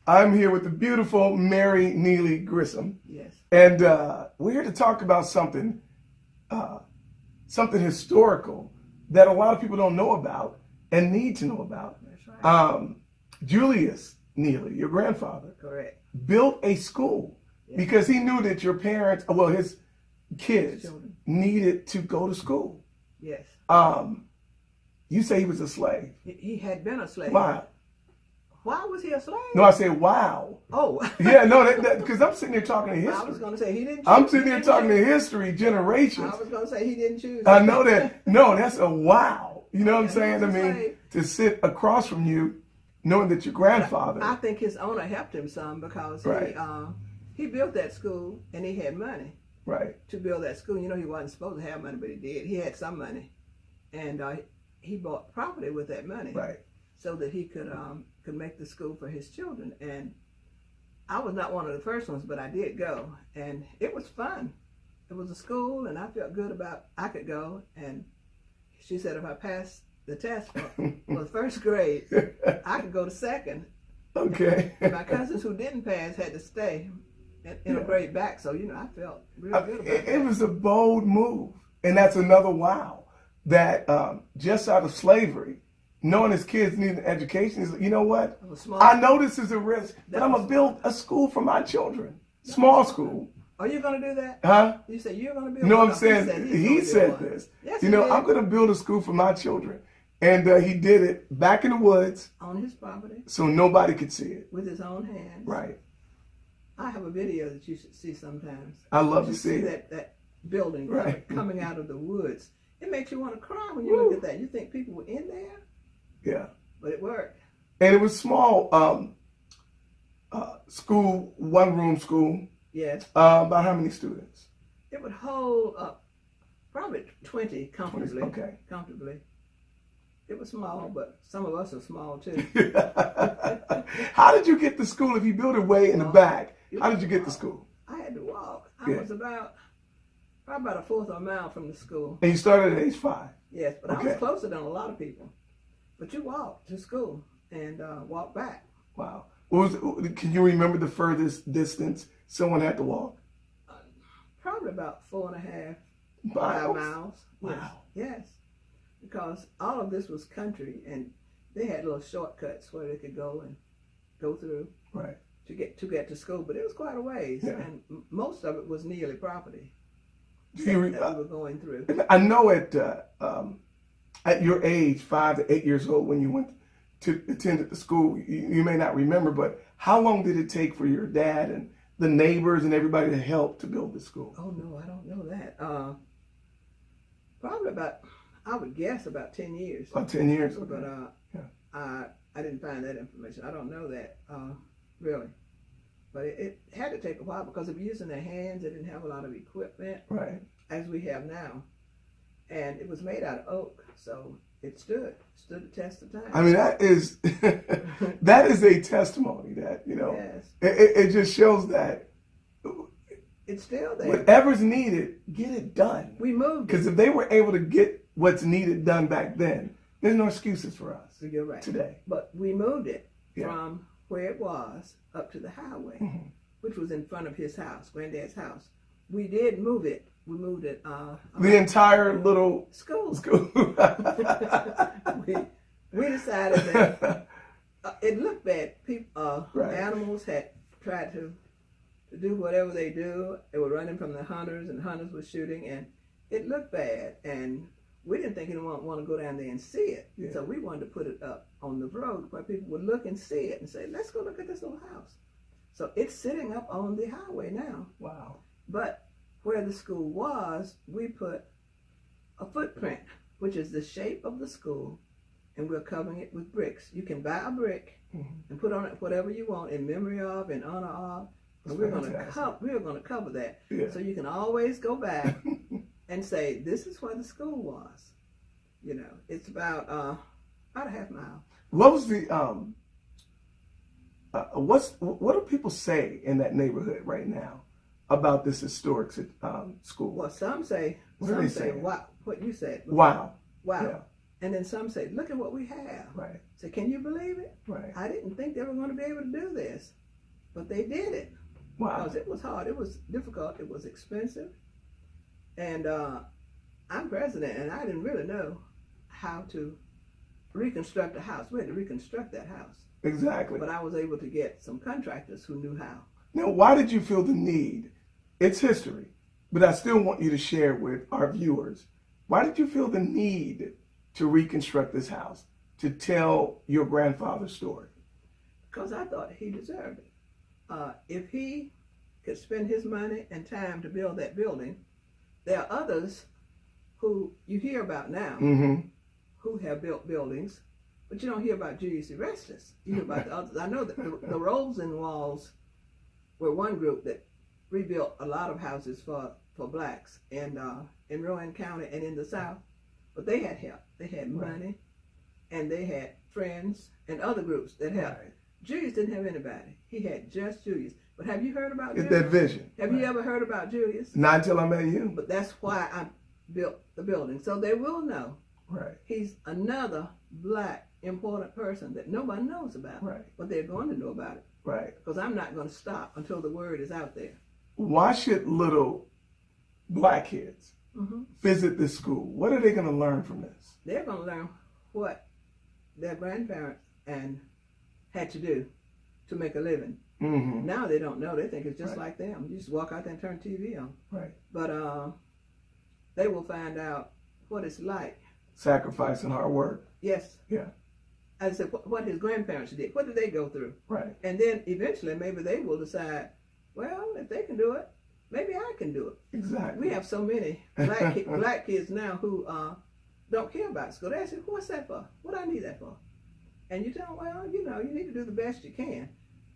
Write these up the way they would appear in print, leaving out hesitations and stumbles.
I'm here with the beautiful Mary Neely Grissom. Yes. And we're here to talk about something historical that a lot of people don't know about and need to know about. That's right. Julius Neely, your grandfather, Correct. built a school because he knew that your parents, well, his kids needed to go to school. Yes. You say he was a slave. He had been a slave. Why? Why was he a slave? No, I said, wow. Oh. Yeah, no, because I'm sitting here talking to history. I was going to say he didn't choose. I'm sitting here talking to history, generations. I was going to say he didn't choose. I know that. No, that's a wow. You know what I'm saying? I He was a mean, slave. to sit across from you, knowing that your grandfather. I think his owner helped him some because he built that school and he had money Right. to build that school. You know, he wasn't supposed to have money, but he did. He had some money, and he bought property with that money, Right. so that he could make the school for his children. And I was not one of the first ones, but I did go, and it was fun. It was a school, and I felt good about I could go. And she said if I passed the test for the first grade, I could go to second. Okay. And my cousins who didn't pass had to stay in a grade back. So, you know, I felt real good about that. It was a bold move. And that's another wow. That just out of slavery, knowing his kids need an education, is, you know what? I know this is a risk, but I'm going to build a school for my children. Small school. Are you going to do that? Huh? You said you're going to build No, one? I'm saying he said this. Yes, you know, he did. I'm going to build a school for my children. And he did it back in the woods. On his property. So nobody could see it. With his own hands. Right. I have a video that you should see sometimes. I love to see it. That building Right. coming out of the woods. It makes you want to cry when you look at that. You think people were in there? Yeah. But it worked. And it was small school, one-room school. Yes. About how many students? It would hold up probably 20 comfortably. Okay. Comfortably. It was small, but some of us are small too. How did you get to school if you built it way in the back? How did you get to school? I had to walk. I was probably about a fourth of a mile from the school. And you started at age 5? Yes, but I was closer than a lot of people. But you walked to school and walked back. Wow. Can you remember the furthest distance someone had to walk? Probably about 4.5, Miles? 5 miles. Wow. Yes. Because all of this was country, and they had little shortcuts where they could go through Right. to get to school. But it was quite a ways, and most of it was Neely property that we were going through. I know at your age, 5 to 8 years old, when you went to attend the school, you may not remember, but how long did it take for your dad and the neighbors and everybody to help to build the school? Oh no, I don't know that. Probably about, I would guess about 10 years. About 10 years. Okay. But I didn't find that information. I don't know that really. But it had to take a while because of using their hands. They didn't have a lot of equipment, right, as we have now. And it was made out of oak, so it stood the test of time. I mean, that is a testimony that, you know, yes. it just shows that it's still there. Whatever's needed, get it done. We moved. Because if they were able to get what's needed done back then, there's no excuses for us. You're right. Today. But we moved it from where it was up to the highway, which was in front of his house, Granddad's house. We did move it. We moved it. The entire little school. we decided that it looked bad. People, animals had tried to do whatever they do. They were running from the hunters, and hunters were shooting, and it looked bad. And we didn't think anyone would want to go down there and see it. Yeah. So we wanted to put it up on the road where people would look and see it and say, let's go look at this little house. So it's sitting up on the highway now. Wow. But where the school was, we put a footprint, which is the shape of the school, and we're covering it with bricks. You can buy a brick and put on it whatever you want in memory of, in honor of, and we're going to cover that. Yeah. So you can always go back and say, this is where the school was. You know, it's about a half mile. What was the what do people say in that neighborhood right now about this historic school? Well, some say, wow, what you said. Wow. Wow. Yeah. And then some say, look at what we have. Right. Say, can you believe it? Right. I didn't think they were going to be able to do this. But they did it. Wow. Because it was hard. It was difficult. It was expensive. And I'm president, and I didn't really know how to reconstruct a house. We had to reconstruct that house. Exactly. But I was able to get some contractors who knew how. Now, why did you feel the need? It's history, but I still want you to share with our viewers. Why did you feel the need to reconstruct this house, to tell your grandfather's story? Because I thought he deserved it. If he could spend his money and time to build that building, there are others who you hear about now who have built buildings, but you don't hear about Julius Erastus. You hear about the others. I know that the Rosen walls were one group that rebuilt a lot of houses for blacks in Rowan County and in the South, but they had help. They had money, and they had friends and other groups that helped. Right. Julius didn't have anybody. He had just Julius. But have you heard about It's Julius? that vision. Have you ever heard about Julius? Not until I met you. But that's why I built the building. So they will know. Right. He's another black important person that nobody knows about. Right. But they're going to know about it. Right. Because I'm not going to stop until the word is out there. Why should little black kids visit this school? What are they going to learn from this? They're going to learn what their grandparents had to do to make a living. Now they don't know. They think it's just like them. You just walk out there and turn TV on. Right. But they will find out what it's like. Sacrifice and hard work. Yes. Yeah. I said, what his grandparents did. What did they go through? Right. And then eventually maybe they will decide, well, if they can do it, maybe I can do it. Exactly. We have so many black kids now who don't care about school. They ask me, what's that for? What do I need that for? And you tell them, well, you need to do the best you can.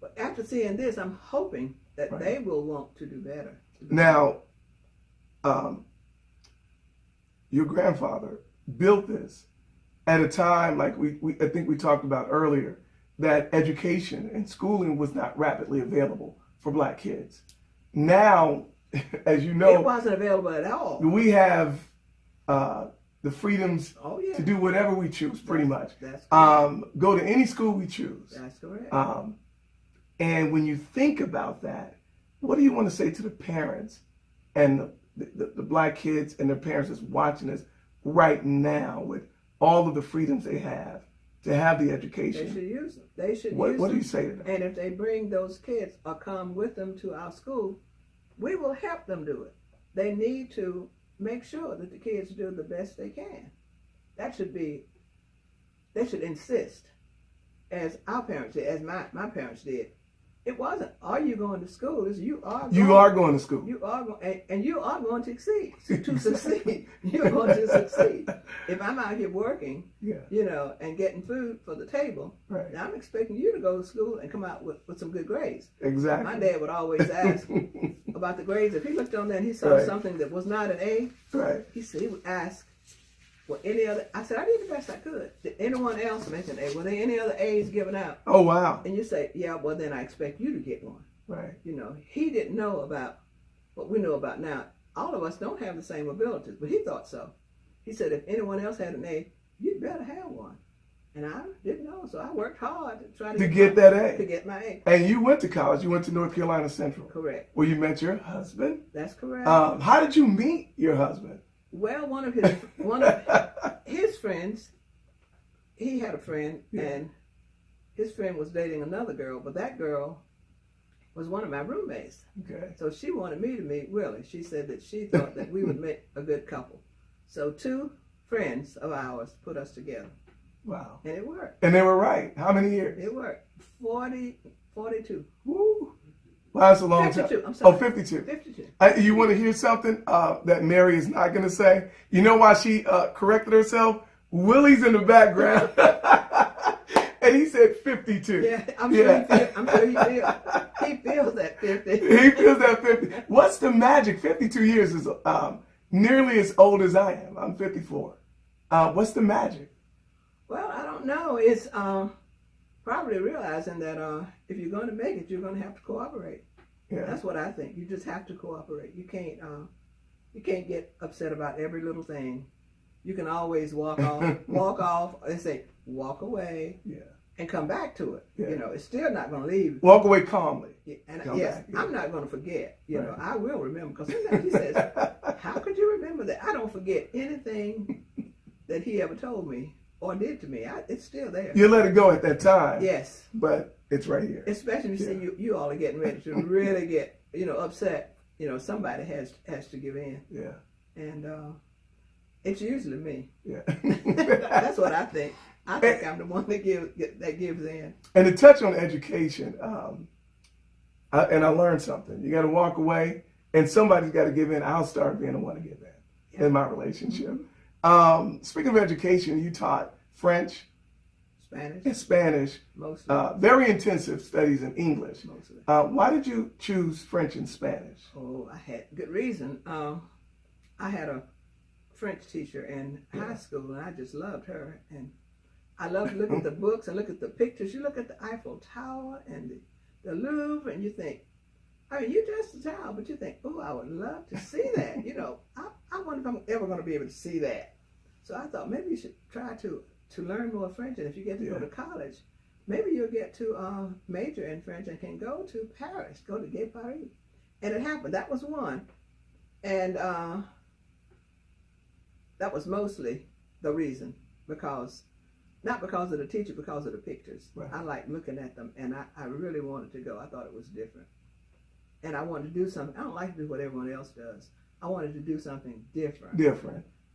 But after seeing this, I'm hoping that they will want to do better. Now, your grandfather built this at a time, like I think we talked about earlier, that education and schooling was not rapidly available for black kids. Now, as you know, it wasn't available at all. We have the freedoms to do whatever we choose, pretty much. That's correct. Go to any school we choose. That's correct. And when you think about that, what do you want to say to the parents and the black kids and their parents that's watching this right now with all of the freedoms they have to have the education? They should use them. They should use them. What do you say to them? And if they bring those kids or come with them to our school, we will help them do it. They need to make sure that the kids do the best they can. They should insist, as our parents did, as my parents did. It wasn't, are you going to school? It's you are going to school. You are going, and you are going to succeed. Succeed. You're going to succeed. If I'm out here working, and getting food for the table, now I'm expecting you to go to school and come out with some good grades. Exactly. My dad would always ask about the grades. If he looked on there and he saw something that was not an A, he would ask, well, any other? I said, I did the best I could. Did anyone else mention A? Were there any other A's given out? Oh, wow. And you say, yeah, well, then I expect you to get one. Right. He didn't know about what we know about now. All of us don't have the same abilities, but he thought so. He said, if anyone else had an A, you'd better have one. And I didn't know, so I worked hard to try to get that A. To get my A. And you went to college. You went to North Carolina Central. Correct. Where you met your husband. That's correct. How did you meet your husband? Well, one of his friends, he had a friend, and his friend was dating another girl, but that girl was one of my roommates. Okay. So she wanted me to meet Willie. She said that she thought that we would make a good couple. So two friends of ours put us together. Wow. And it worked. And they were right. How many years? It worked. 42. Woo. Wow, that's a long 52, time. I'm sorry. Oh, 52. 52. You want to hear something that Mary is not going to say? You know why she corrected herself? Willie's in the background. And he said 52. Yeah, I'm sure he feels that 50. He feels that 50. What's the magic? 52 years is nearly as old as I am. I'm 54. What's the magic? Well, I don't know. It's probably realizing that if you're going to make it, you're going to have to cooperate. Yeah. That's what I think. You just have to cooperate. You can't get upset about every little thing. you can always walk off and say, walk away. Yeah. And come back to it. Yeah. You know, it's still not going to leave. Walk away calmly. Yeah, and Come yes, back, yeah. I'm not going to forget. You Right. know, I will remember, because sometimes he says, "How could you remember that?" I don't forget anything that he ever told me or did to me. It's still there. You let it go at that time. Yes, But it's right here. especially if you see you all are getting ready to really get upset. You know, somebody has to give in. Yeah. And it's usually me. Yeah. That's what I think. I think I'm the one that gives in. And to touch on education, and I learned something. You got to walk away, and somebody's got to give in. I'll start being the one to give in in my relationship. Speaking of education, you taught French, Spanish, and Spanish. mostly. Very intensive studies in English. Mostly. Why did you choose French and Spanish? Oh, I had good reason. I had a French teacher in high school, and I just loved her. And I loved to look at the books and look at the pictures. You look at the Eiffel Tower and the Louvre, and you think, I mean, you're just a child, but you think, oh, I would love to see that. You know, I wonder if I'm ever going to be able to see that. So I thought maybe you should try to learn more French, and if you get to go to college, maybe you'll get to major in French and can go to Paris, go to Gay Paris. And it happened. That was one. And that was mostly the reason, not because of the teacher, because of the pictures. Right. I liked looking at them, and I really wanted to go. I thought it was different. And I wanted to do something. I don't like to do what everyone else does. I wanted to do something different.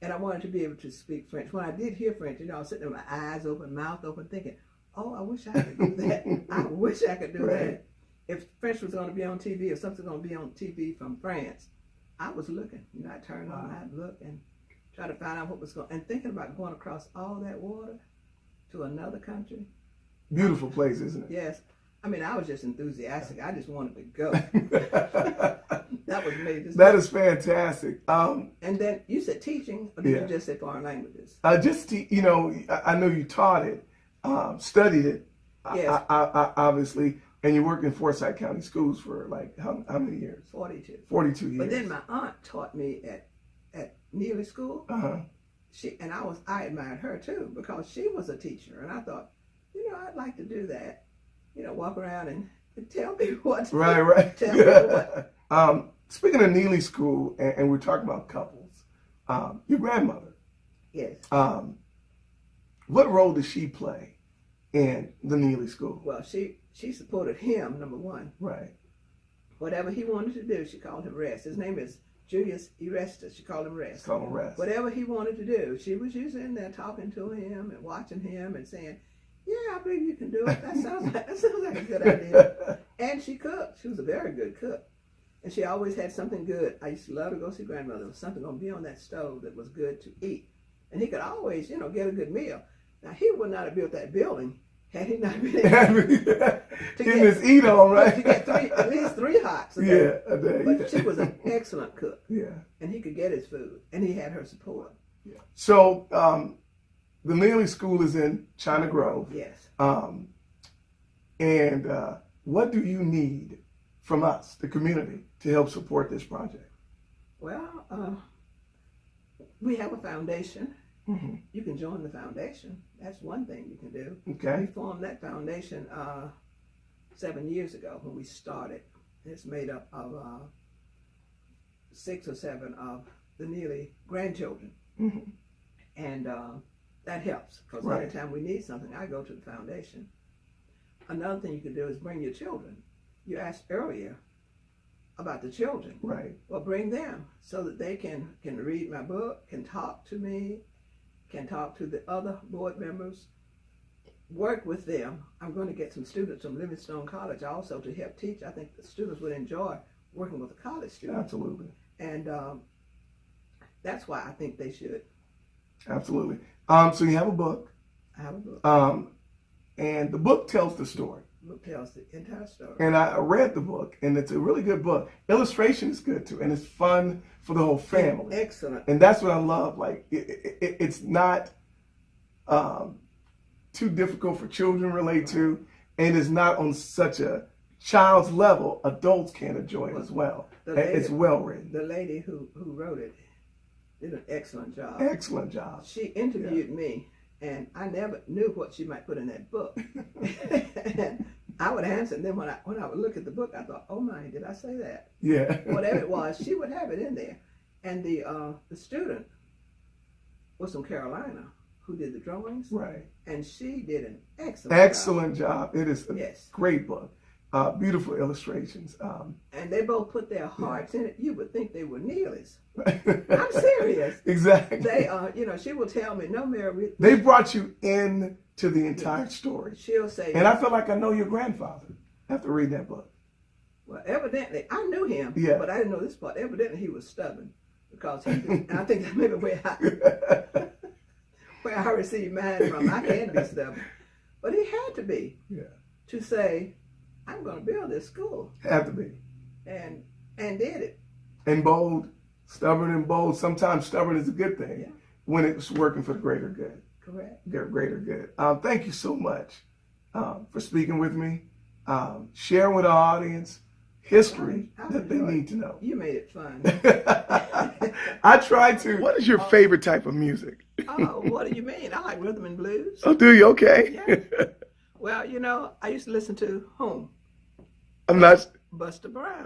And I wanted to be able to speak French. When I did hear French, I was sitting there with my eyes open, mouth open, thinking, oh, I wish I could do that. I wish I could do that. If French was going to be on TV, or something going to be on TV from France, I was looking. I turned on, I'd look and try to find out what was going on. And thinking about going across all that water to another country. Beautiful place, isn't it? Yes. I mean, I was just enthusiastic. I just wanted to go. That was me. That is fantastic. And then you said teaching, or did you just say foreign languages? I know you taught it, studied it, Yes. obviously, and you worked in Forsyth County Schools for like how many years? 42. 42 years. But then my aunt taught me at Neely School. Uh-huh. I admired her too, because she was a teacher, and I thought, I'd like to do that. Walk around and tell people what to do. Right. Tell people what. Speaking of Neely School, and we're talking about couples, your grandmother. Yes. What role did she play in the Neely School? Well, she supported him, number one. Right. Whatever he wanted to do, she called him Rest. His name is Julius Erastus. She called him Rest. Call him Rest. Whatever he wanted to do, she was usually in there talking to him and watching him and saying, yeah, I believe you can do it. That sounds like a good idea. And she cooked. She was a very good cook. And she always had something good. I used to love to go see grandmother. There was something going to be on that stove that was good to eat. And he could always, get a good meal. Now, he would not have built that building had he not been able to get eat on, right? To get at least 3 hots a day. Yeah, a day. But she was an excellent cook. Yeah. And he could get his food. And he had her support. Yeah. So, the Neely School is in China Grove. Yes. And what do you need from us, the community, to help support this project? Well, we have a foundation. Mm-hmm. You can join the foundation. That's one thing you can do. Okay. We formed that foundation 7 years ago when we started. It's made up of 6 or 7 of the Neely grandchildren. Mm-hmm. And that helps, because anytime we need something, I go to the foundation. Another thing you can do is bring your children. You asked earlier about the children. Right. Well, bring them so that they can read my book, can talk to me, can talk to the other board members, work with them. I'm going to get some students from Livingstone College also to help teach. I think the students would enjoy working with a college student. Absolutely. And that's why I think they should. Absolutely. So you have a book. I have a book. And the book tells the story. The book tells the entire story. And I read the book, and it's a really good book. Illustration is good too, and it's fun for the whole family. Excellent. And that's what I love. Like it's not too difficult for children to relate to, and it's not on such a child's level. Adults can enjoy it as well. It's well written. The lady who wrote it did an excellent job. Excellent job. She interviewed me, and I never knew what she might put in that book. And I would answer, and then when I would look at the book, I thought, oh my, did I say that? Yeah. Whatever it was, she would have it in there. And the student was from Carolina who did the drawings. Right. And she did an excellent job. It is a great book. Beautiful illustrations. And they both put their hearts in it. You would think they were Neelys. I'm serious. Exactly. They, she will tell me, no, Mary. They brought you in to the entire story. She'll say. And I feel like I know your grandfather after reading that book. Well, evidently, I knew him, but I didn't know this part. Evidently, he was stubborn because and I think that's maybe where I received mine from. I can be stubborn. But he had to be to say, I'm going to build this school. Had to be. And did it. And bold, stubborn and bold. Sometimes stubborn is a good thing when it's working for the greater good. Correct. Greater good. Thank you so much for speaking with me, sharing with our audience history that they need to know. You made it fun. I try to. What is your favorite type of music? Oh, what do you mean? I like rhythm and blues. Oh, do you? Okay. Yeah. Well, I used to listen to whom? I'm not. Busta Brown.